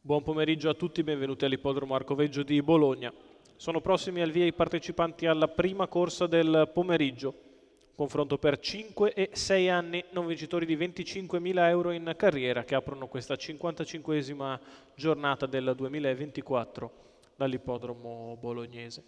Buon pomeriggio a tutti, benvenuti all'Ippodromo Arcoveggio di Bologna. Sono prossimi al via i partecipanti alla prima corsa del pomeriggio. Confronto per 5 e 6 anni, non vincitori di 25.000 euro in carriera che aprono questa 55esima giornata del 2024 dall'Ippodromo bolognese.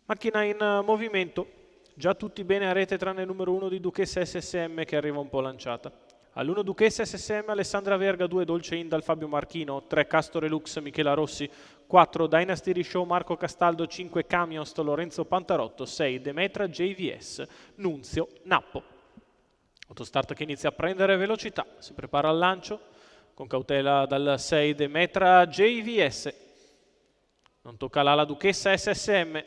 Macchina in movimento, già tutti bene a rete tranne il numero 1 di Duchessa SSM che arriva un po' lanciata. All'1 Duchessa SSM Alessandra Verga, 2 Dolce Indal Fabio Marchino, 3 Castore Lux Michela Rossi, 4 Dynasty Show Marco Castaldo, 5 Camions Lorenzo Pantarotto, 6 Demetra JVS Nunzio Nappo. Autostart che inizia a prendere velocità, si prepara al lancio con cautela dal 6 Demetra JVS. Non tocca l'ala Duchessa SSM.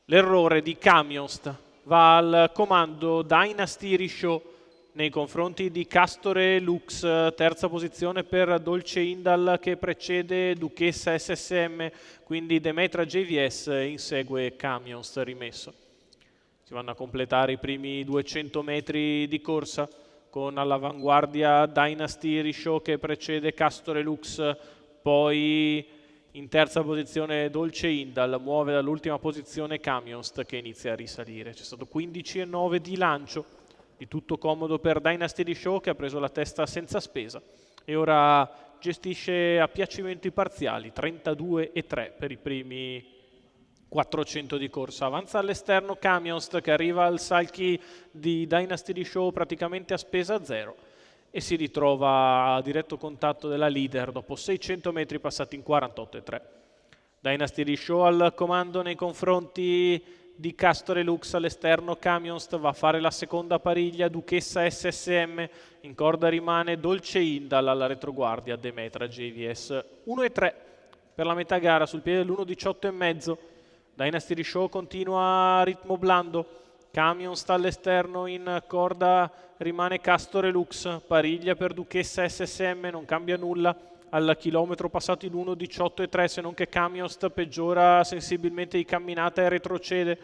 L'errore di Camions, va al comando Dynasty Show nei confronti di Castore Lux, terza posizione per Dolce Indal che precede Duchessa SSM, quindi Demetra JVS insegue Camions rimesso. Si vanno a completare i primi 200 metri di corsa con all'avanguardia Dynasty Show che precede Castore Lux, poi in terza posizione Dolce Indal, muove dall'ultima posizione Camions che inizia a risalire. C'è stato 15,9 di lancio, di tutto comodo per Dynasty Show che ha preso la testa senza spesa e ora gestisce a piacimento i parziali, 32,3 per i primi 400 di corsa. Avanza all'esterno Camions che arriva al salchi di Dynasty Show praticamente a spesa zero e si ritrova a diretto contatto della leader dopo 600 metri passati in 48,3. Dynasty Show al comando nei confronti di Castore Lux, all'esterno Camions va a fare la seconda pariglia, Duchessa SSM, in corda rimane Dolce Indal, alla retroguardia Demetra JVS. 1,3 per la metà gara sul piede dell'1,18,5. Dynasty Show continua a ritmo blando, Camions sta all'esterno, in corda rimane Castore Lux, pariglia per Duchessa SSM, non cambia nulla al chilometro passato in 1,18,3, se non che Camions peggiora sensibilmente di camminata e retrocede.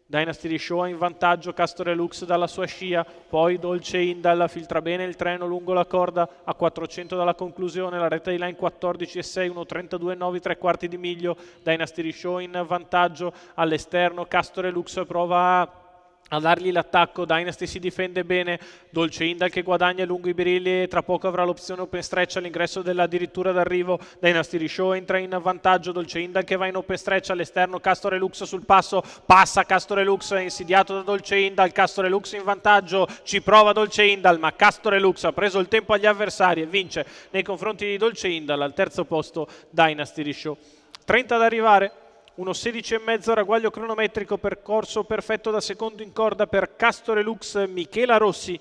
Dynasty Show ha in vantaggio Castore Lux dalla sua scia, poi Dolce Indal filtra bene il treno lungo la corda a 400 dalla conclusione, la retta di line 14,6, 1,32,9 tre quarti di miglio. Dynasty Show in vantaggio all'esterno, Castore Lux prova a dargli l'attacco, Dynasty si difende bene, Dolce Indal che guadagna lungo i birilli e tra poco avrà l'opzione open stretch all'ingresso dell'addirittura d'arrivo. Dynasty Show entra in vantaggio, Dolce Indal che va in open stretch all'esterno, Castore Lux sul passo, passa Castore Lux insidiato da Dolce Indal, Castore Lux in vantaggio, ci prova Dolce Indal ma Castore Lux ha preso il tempo agli avversari e vince nei confronti di Dolce Indal. Al terzo posto Dynasty Show. 30 ad arrivare, 1,16,5 ragguaglio cronometrico, percorso perfetto da secondo in corda per Castore Lux Michela Rossi,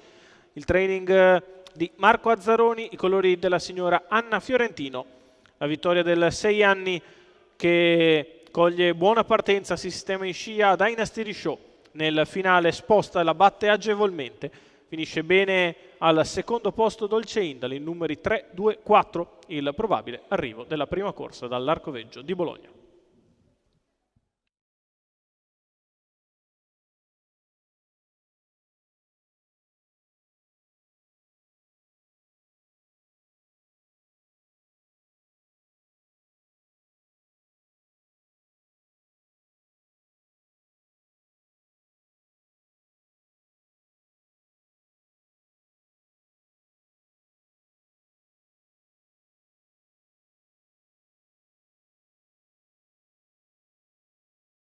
il training di Marco Azzaroni, i colori della signora Anna Fiorentino. La vittoria del 6 anni che coglie buona partenza, si sistema in scia Dynasty Show, nel finale sposta e la batte agevolmente, finisce bene al secondo posto Dolce Indal in numeri 3, 2, 4, il probabile arrivo della prima corsa dall'Arcoveggio di Bologna.